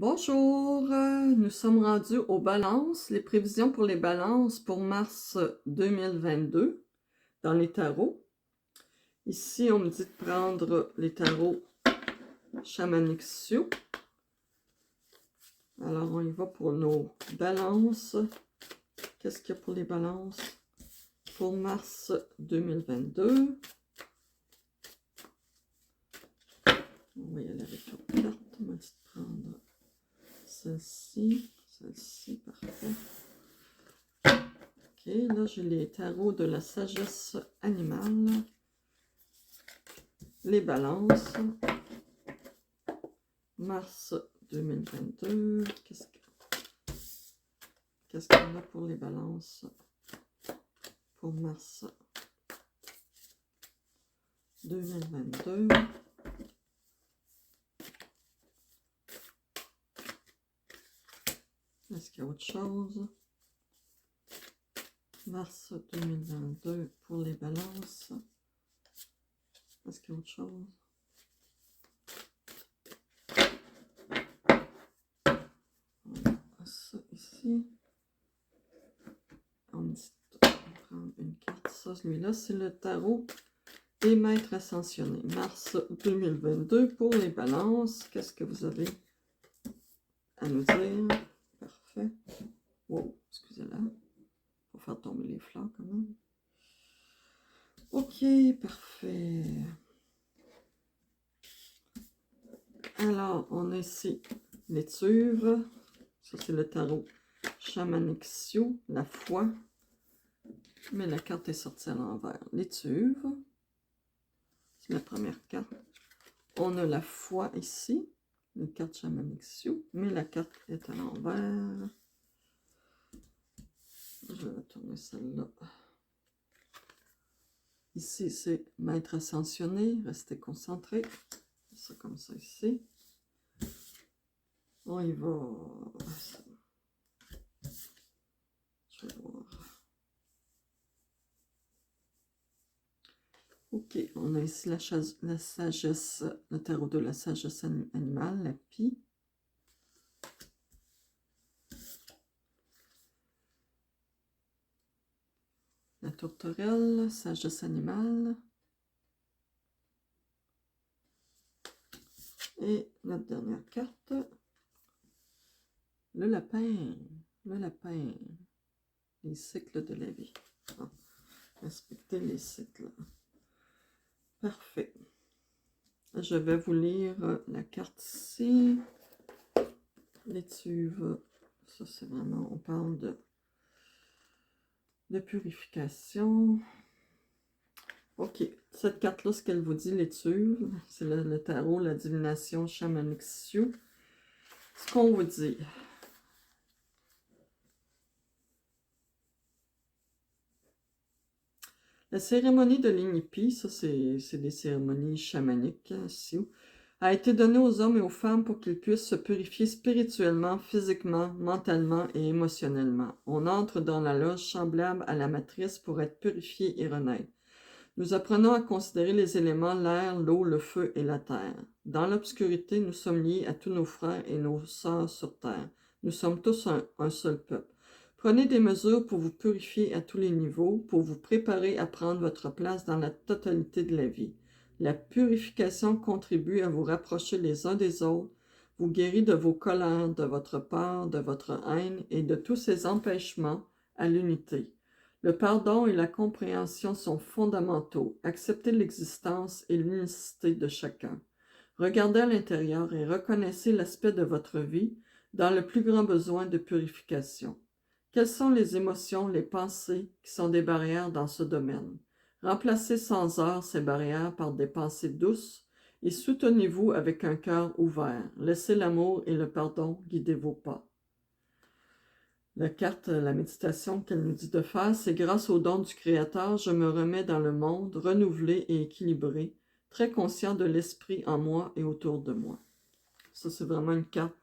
Bonjour, nous sommes rendus aux balances, les prévisions pour les balances pour mars 2022 dans les tarots. Ici, on me dit de prendre les tarots chamaniques Sioux. Alors, on y va pour nos balances. Qu'est-ce qu'il y a pour les balances pour mars 2022? On va y aller avec notre carte. On m'a dit de prendre celle-ci, parfait. Ok, là j'ai les tarots de la sagesse animale, les balances, mars 2022, qu'est-ce qu'on a pour les balances pour mars 2022? Est-ce qu'il y a autre chose? Mars 2022 pour les balances. Est-ce qu'il y a autre chose? On a ça ici. On dit de prendre une carte. Ça, celui-là, c'est le tarot des maîtres ascensionnés. Mars 2022 pour les balances. Qu'est-ce que vous avez à nous dire? Parfait. Wow, excusez-la. Faut faire tomber les fleurs quand même. Ok, parfait. Alors, on a ici l'étuve. Ça, c'est le tarot chamanique Sioux, la foi. Mais la carte est sortie à l'envers. L'étuve. C'est la première carte. On a la foi ici. Une carte chamanique Sioux. Mais la carte est à l'envers. Je vais retourner celle-là. Ici, c'est maître ascensionné. Restez concentré. Ça comme ça ici. On y va. Je vais voir. Ok, on a ici la sagesse, le tarot de la sagesse animale, la pie. La tourterelle, sagesse animale. Et notre dernière carte, le lapin. Le lapin. Les cycles de la vie. Bon, respectez les cycles. Parfait. Je vais vous lire la carte ici. L'étuve. Ça, c'est vraiment, on parle de purification. Ok, cette carte-là, ce qu'elle vous dit, l'étuve, c'est le tarot, la divination chamanique Sioux. Ce qu'on vous dit. La cérémonie de l'Inipi, ça c'est des cérémonies chamaniques, Sioux, a été donnée aux hommes et aux femmes pour qu'ils puissent se purifier spirituellement, physiquement, mentalement et émotionnellement. On entre dans la loge semblable à la matrice pour être purifié et renaître. Nous apprenons à considérer les éléments, l'air, l'eau, le feu et la terre. Dans l'obscurité, nous sommes liés à tous nos frères et nos sœurs sur terre. Nous sommes tous un seul peuple. Prenez des mesures pour vous purifier à tous les niveaux, pour vous préparer à prendre votre place dans la totalité de la vie. La purification contribue à vous rapprocher les uns des autres, vous guérit de vos colères, de votre peur, de votre haine et de tous ces empêchements à l'unité. Le pardon et la compréhension sont fondamentaux. Acceptez l'existence et l'unicité de chacun. Regardez à l'intérieur et reconnaissez l'aspect de votre vie dans le plus grand besoin de purification. Quelles sont les émotions, les pensées qui sont des barrières dans ce domaine? Remplacez sans heurts ces barrières par des pensées douces et soutenez-vous avec un cœur ouvert. Laissez l'amour et le pardon guider vos pas. La carte, la méditation qu'elle nous dit de faire, c'est grâce au don du Créateur, je me remets dans le monde, renouvelé et équilibré, très conscient de l'esprit en moi et autour de moi. Ça, c'est vraiment une carte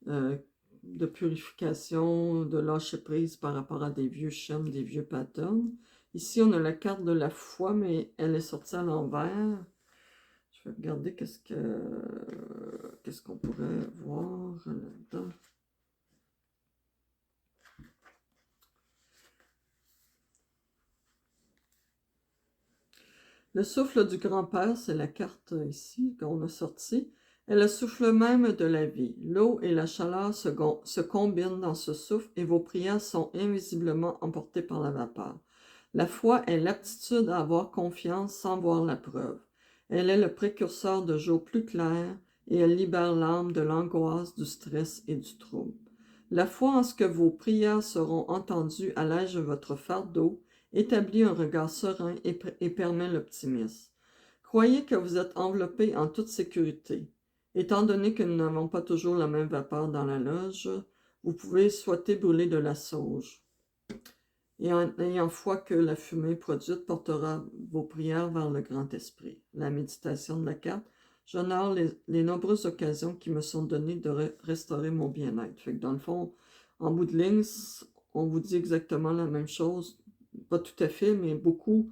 de purification, de lâcher prise par rapport à des vieux schèmes, des vieux patterns. Ici, on a la carte de la foi, mais elle est sortie à l'envers. Je vais regarder qu'est-ce que... qu'est-ce qu'on pourrait voir là-dedans? Le souffle du grand-père, c'est la carte ici qu'on a sortie, est le souffle même de la vie. L'eau et la chaleur se combinent dans ce souffle et vos prières sont invisiblement emportées par la vapeur. La foi est l'aptitude à avoir confiance sans voir la preuve. Elle est le précurseur de jours plus clairs et elle libère l'âme de l'angoisse, du stress et du trouble. La foi en ce que vos prières seront entendues allège votre fardeau, établit un regard serein et permet l'optimisme. Croyez que vous êtes enveloppé en toute sécurité. Étant donné que nous n'avons pas toujours la même vapeur dans la loge, vous pouvez souhaiter brûler de la sauge. Et en ayant foi que la fumée produite portera vos prières vers le grand esprit. La méditation de la carte. J'honore les nombreuses occasions qui me sont données de restaurer mon bien-être. Fait que dans le fond, en bout de ligne, on vous dit exactement la même chose. Pas tout à fait, mais beaucoup.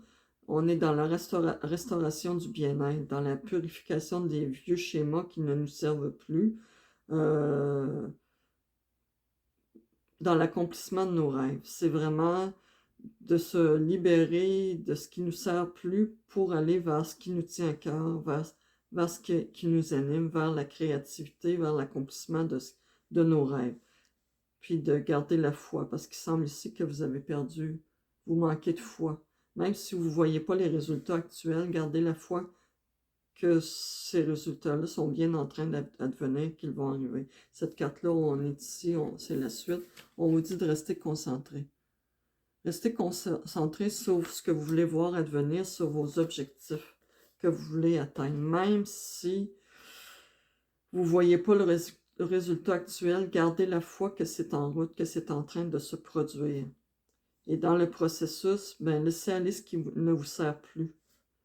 On est dans la restauration du bien-être, dans la purification des vieux schémas qui ne nous servent plus. Dans l'accomplissement de nos rêves. C'est vraiment de se libérer de ce qui ne nous sert plus pour aller vers ce qui nous tient à cœur, vers ce qui nous anime, vers la créativité, vers l'accomplissement de nos rêves. Puis de garder la foi, parce qu'il semble ici que vous avez perdu, vous manquez de foi. Même si vous ne voyez pas les résultats actuels, gardez la foi que ces résultats-là sont bien en train d'advenir, qu'ils vont arriver. Cette carte-là, on est ici, c'est la suite. On vous dit de rester concentré. Restez concentré sur ce que vous voulez voir advenir, sur vos objectifs que vous voulez atteindre. Même si vous ne voyez pas le résultat actuel, gardez la foi que c'est en route, que c'est en train de se produire. Et dans le processus, laissez aller ce qui ne vous sert plus.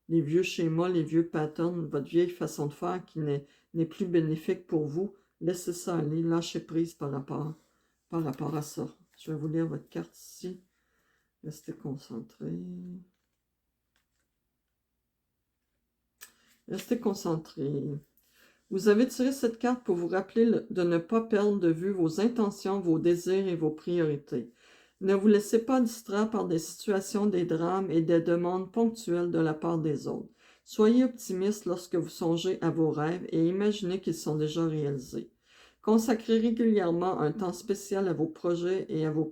Les vieux schémas, les vieux patterns, votre vieille façon de faire qui n'est plus bénéfique pour vous, laissez ça aller, lâchez prise par rapport à ça. Je vais vous lire votre carte ici. Restez concentré. Restez concentré. Vous avez tiré cette carte pour vous rappeler de ne pas perdre de vue vos intentions, vos désirs et vos priorités. Ne vous laissez pas distraire par des situations, des drames et des demandes ponctuelles de la part des autres. Soyez optimiste lorsque vous songez à vos rêves et imaginez qu'ils sont déjà réalisés. Consacrez régulièrement un temps spécial à vos projets et à vos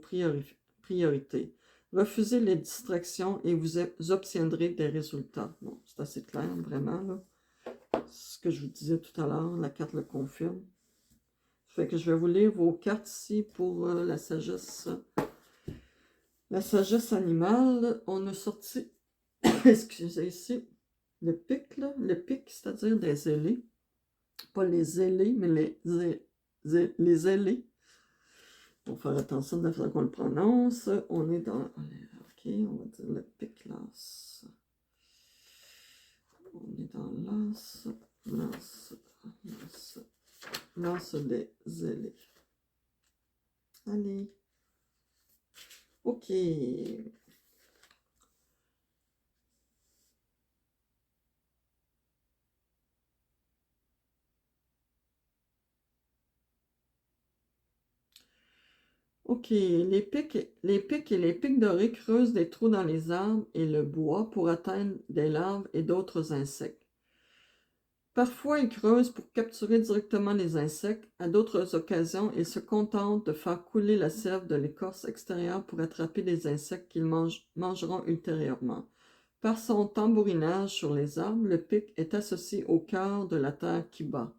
priorités. Refusez les distractions et vous obtiendrez des résultats. Bon, c'est assez clair, vraiment, là. Ce que je vous disais tout à l'heure, la carte le confirme. Fait que je vais vous lire vos cartes ici pour la sagesse. La sagesse animale, on a sorti, excusez ici, le pic, là. Le pic, c'est-à-dire des ailés. Pas les ailés, mais les ailés. Pour faire attention de la façon qu'on le prononce, on est dans... Ok, on va dire le Piclas. On est dans l'as des ailés. Allez. Ok. Ok, les pics et les pics dorés creusent des trous dans les arbres et le bois pour atteindre des larves et d'autres insectes. Parfois, ils creusent pour capturer directement les insectes. À d'autres occasions, ils se contentent de faire couler la sève de l'écorce extérieure pour attraper les insectes qu'ils mangeront ultérieurement. Par son tambourinage sur les arbres, le pic est associé au cœur de la terre qui bat.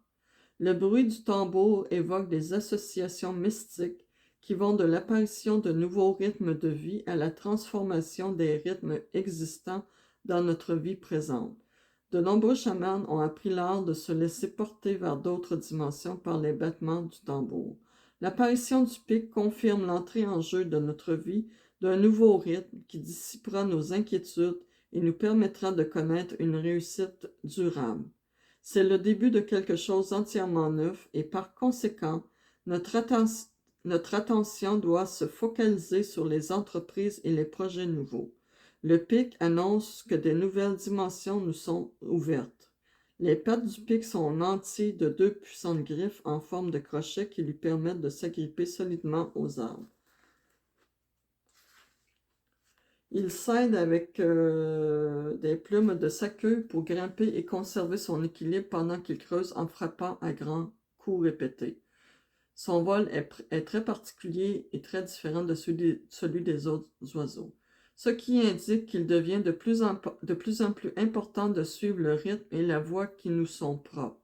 Le bruit du tambour évoque des associations mystiques qui vont de l'apparition de nouveaux rythmes de vie à la transformation des rythmes existants dans notre vie présente. De nombreux chamans ont appris l'art de se laisser porter vers d'autres dimensions par les battements du tambour. L'apparition du pic confirme l'entrée en jeu de notre vie d'un nouveau rythme qui dissipera nos inquiétudes et nous permettra de connaître une réussite durable. C'est le début de quelque chose d'entièrement neuf et par conséquent, notre attention doit se focaliser sur les entreprises et les projets nouveaux. Le pic annonce que des nouvelles dimensions nous sont ouvertes. Les pattes du pic sont nanties de 2 puissantes griffes en forme de crochet qui lui permettent de s'agripper solidement aux arbres. Il s'aide avec des plumes de sa queue pour grimper et conserver son équilibre pendant qu'il creuse en frappant à grands coups répétés. Son vol est très particulier et très différent de celui des autres oiseaux, ce qui indique qu'il devient de plus en plus important de suivre le rythme et la voie qui nous sont propres.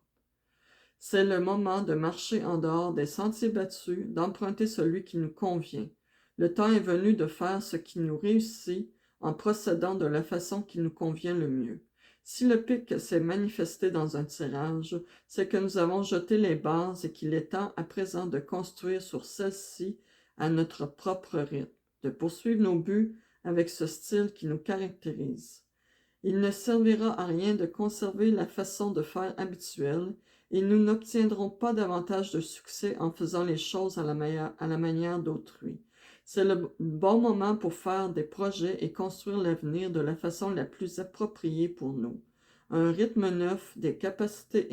C'est le moment de marcher en dehors des sentiers battus, d'emprunter celui qui nous convient. Le temps est venu de faire ce qui nous réussit en procédant de la façon qui nous convient le mieux. Si le pic s'est manifesté dans un tirage, c'est que nous avons jeté les bases et qu'il est temps à présent de construire sur celles-ci à notre propre rythme, de poursuivre nos buts avec ce style qui nous caractérise. Il ne servira à rien de conserver la façon de faire habituelle, et nous n'obtiendrons pas davantage de succès en faisant les choses à la manière d'autrui. C'est le bon moment pour faire des projets et construire l'avenir de la façon la plus appropriée pour nous. Un rythme neuf, des capacités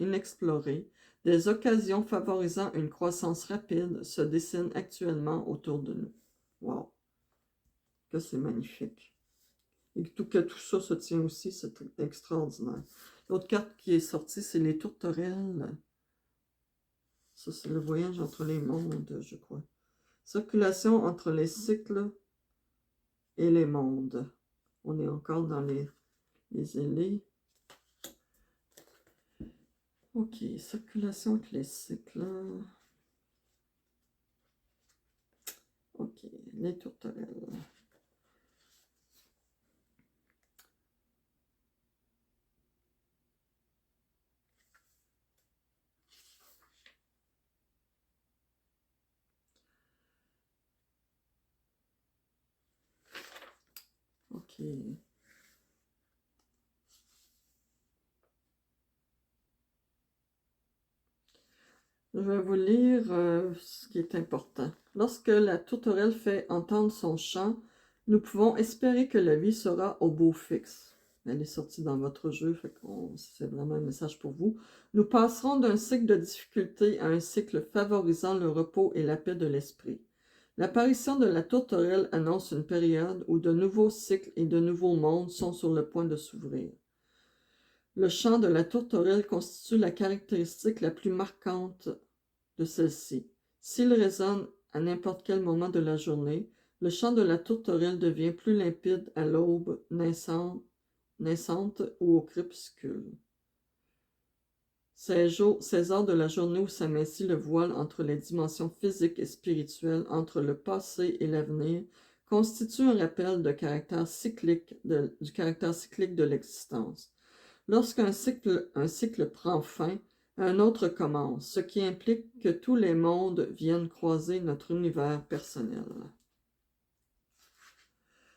inexplorées, des occasions favorisant une croissance rapide se dessinent actuellement autour de nous. Wow! Que c'est magnifique! Et que tout ça se tient aussi, c'est extraordinaire. L'autre carte qui est sortie, c'est les tourterelles. Ça, c'est le voyage entre les mondes, je crois. Circulation entre les cycles et les mondes. On est encore dans les ailés. Ok, circulation entre les cycles. Ok, les tourterelles. Ok. Je vais vous lire ce qui est important. Lorsque la tourterelle fait entendre son chant, nous pouvons espérer que la vie sera au beau fixe. Elle est sortie dans votre jeu, fait que c'est vraiment un message pour vous. Nous passerons d'un cycle de difficulté à un cycle favorisant le repos et la paix de l'esprit. L'apparition de la tourterelle annonce une période où de nouveaux cycles et de nouveaux mondes sont sur le point de s'ouvrir. Le chant de la tourterelle constitue la caractéristique la plus marquante de celle-ci. S'il résonne à n'importe quel moment de la journée, le chant de la tourterelle devient plus limpide à l'aube naissante ou au crépuscule. Ces heures de la journée où s'amincit le voile entre les dimensions physiques et spirituelles, entre le passé et l'avenir, constituent un rappel du caractère cyclique de l'existence. Lorsqu'un cycle prend fin, un autre commence, ce qui implique que tous les mondes viennent croiser notre univers personnel.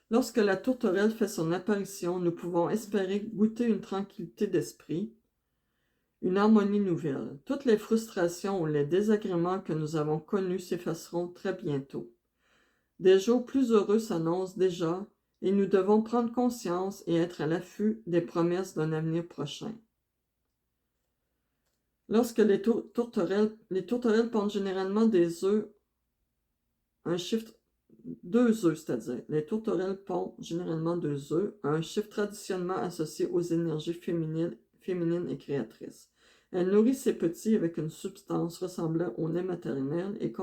Lorsque la tourterelle fait son apparition, nous pouvons espérer goûter une tranquillité d'esprit, une harmonie nouvelle. Toutes les frustrations ou les désagréments que nous avons connus s'effaceront très bientôt. Des jours plus heureux s'annoncent déjà, et nous devons prendre conscience et être à l'affût des promesses d'un avenir prochain. Lorsque les tourterelles pondent généralement des œufs, un chiffre 2 œufs, c'est-à-dire les tourterelles pondent généralement 2 œufs, un chiffre traditionnellement associé aux énergies féminines et créatrices. Elle nourrit ses petits avec une substance ressemblant au lait maternel et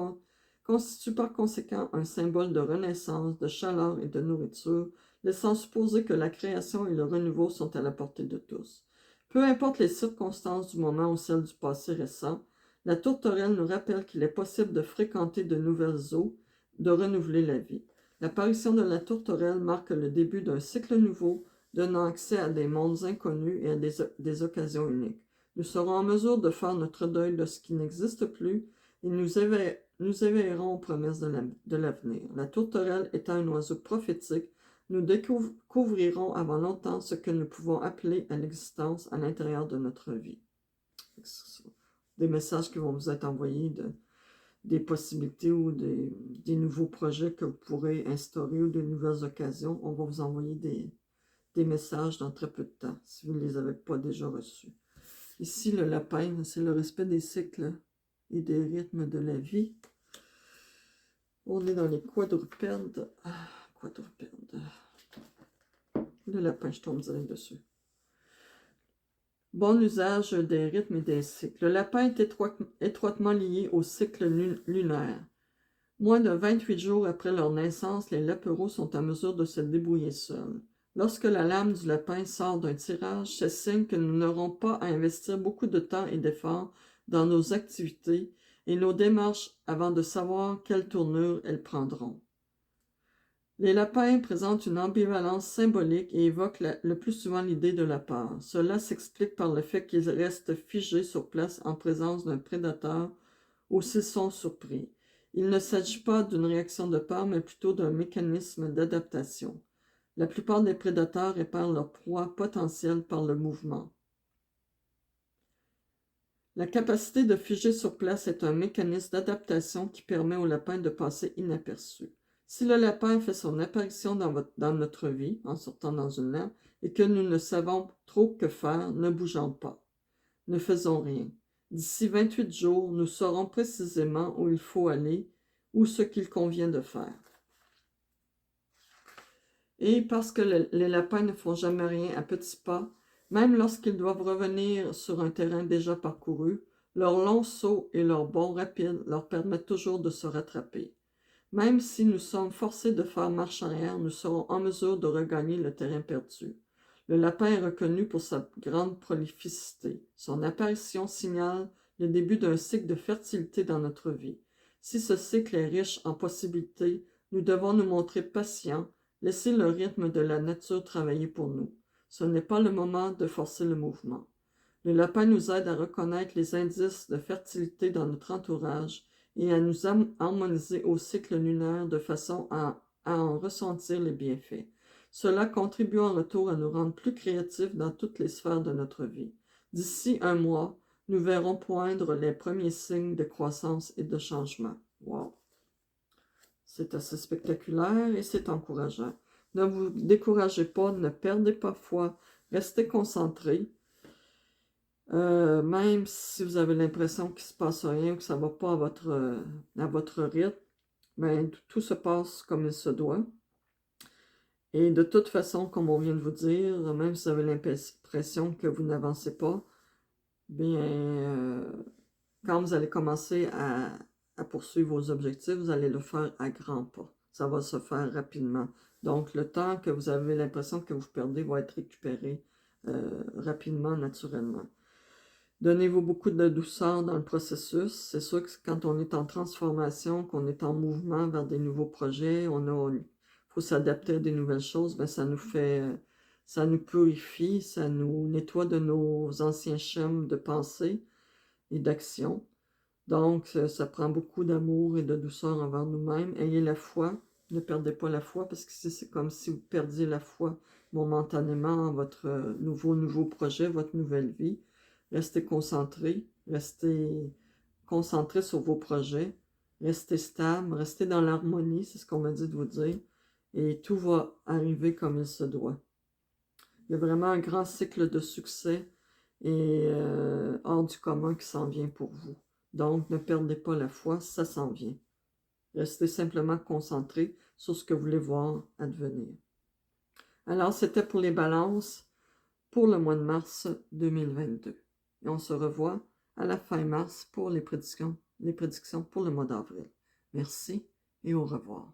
constitue par conséquent un symbole de renaissance, de chaleur et de nourriture, laissant supposer que la création et le renouveau sont à la portée de tous. Peu importe les circonstances du moment ou celles du passé récent, la tourterelle nous rappelle qu'il est possible de fréquenter de nouvelles eaux, de renouveler la vie. L'apparition de la tourterelle marque le début d'un cycle nouveau, donnant accès à des mondes inconnus et à des occasions uniques. Nous serons en mesure de faire notre deuil de ce qui n'existe plus et nous éveillerons aux promesses de l'avenir. La tourterelle étant un oiseau prophétique, nous découvrirons avant longtemps ce que nous pouvons appeler à l'existence à l'intérieur de notre vie. Des messages qui vont vous être envoyés des possibilités ou des nouveaux projets que vous pourrez instaurer ou de nouvelles occasions. On va vous envoyer des messages dans très peu de temps, si vous ne les avez pas déjà reçus. Ici, le lapin, c'est le respect des cycles et des rythmes de la vie. On est dans les quadrupèdes. Quadrupèdes. Le lapin, je tombe direct dessus. Bon usage des rythmes et des cycles. Le lapin est étroitement lié au cycle lunaire. Moins de 28 jours après leur naissance, les lapereaux sont en mesure de se débrouiller seuls. Lorsque la lame du lapin sort d'un tirage, c'est signe que nous n'aurons pas à investir beaucoup de temps et d'efforts dans nos activités et nos démarches avant de savoir quelle tournure elles prendront. Les lapins présentent une ambivalence symbolique et évoquent le plus souvent l'idée de la peur. Cela s'explique par le fait qu'ils restent figés sur place en présence d'un prédateur ou s'ils sont surpris. Il ne s'agit pas d'une réaction de peur, mais plutôt d'un mécanisme d'adaptation. La plupart des prédateurs repèrent leur proie potentielle par le mouvement. La capacité de figer sur place est un mécanisme d'adaptation qui permet au lapin de passer inaperçu. Si le lapin fait son apparition dans notre vie, en sortant dans une lampe, et que nous ne savons trop que faire, ne bougeons pas. Ne faisons rien. D'ici 28 jours, nous saurons précisément où il faut aller ou ce qu'il convient de faire. Et parce que les lapins ne font jamais rien à petits pas, même lorsqu'ils doivent revenir sur un terrain déjà parcouru, leurs longs sauts et leurs bonds rapides leur permettent toujours de se rattraper. Même si nous sommes forcés de faire marche arrière, nous serons en mesure de regagner le terrain perdu. Le lapin est reconnu pour sa grande prolificité. Son apparition signale le début d'un cycle de fertilité dans notre vie. Si ce cycle est riche en possibilités, nous devons nous montrer patients, laisser le rythme de la nature travailler pour nous. Ce n'est pas le moment de forcer le mouvement. Le lapin nous aide à reconnaître les indices de fertilité dans notre entourage et à nous harmoniser au cycle lunaire de façon à en ressentir les bienfaits. Cela contribue en retour à nous rendre plus créatifs dans toutes les sphères de notre vie. D'ici un mois, nous verrons poindre les premiers signes de croissance et de changement. Wow! C'est assez spectaculaire et c'est encourageant. Ne vous découragez pas, ne perdez pas foi, restez concentrés. Même si vous avez l'impression qu'il ne se passe rien, que ça ne va pas à votre rythme, ben, tout se passe comme il se doit. Et de toute façon, comme on vient de vous dire, même si vous avez l'impression que vous n'avancez pas, bien, quand vous allez commencer à poursuivre vos objectifs, vous allez le faire à grands pas. Ça va se faire rapidement. Donc, le temps que vous avez l'impression que vous perdez va être récupéré rapidement, naturellement. Donnez-vous beaucoup de douceur dans le processus. C'est sûr que quand on est en transformation, qu'on est en mouvement vers des nouveaux projets, il faut s'adapter à des nouvelles choses, ben ça nous purifie, ça nous nettoie de nos anciens schèmes de pensée et d'action. Donc, ça prend beaucoup d'amour et de douceur envers nous-mêmes. Ayez la foi, ne perdez pas la foi, parce que c'est comme si vous perdiez la foi momentanément en votre nouveau projet, votre nouvelle vie. Restez concentrés sur vos projets, restez stable, restez dans l'harmonie, c'est ce qu'on m'a dit de vous dire, et tout va arriver comme il se doit. Il y a vraiment un grand cycle de succès et hors du commun qui s'en vient pour vous. Donc, ne perdez pas la foi, ça s'en vient. Restez simplement concentrés sur ce que vous voulez voir advenir. Alors, c'était pour les balances pour le mois de mars 2022. Et on se revoit à la fin mars pour les prédictions pour le mois d'avril. Merci et au revoir.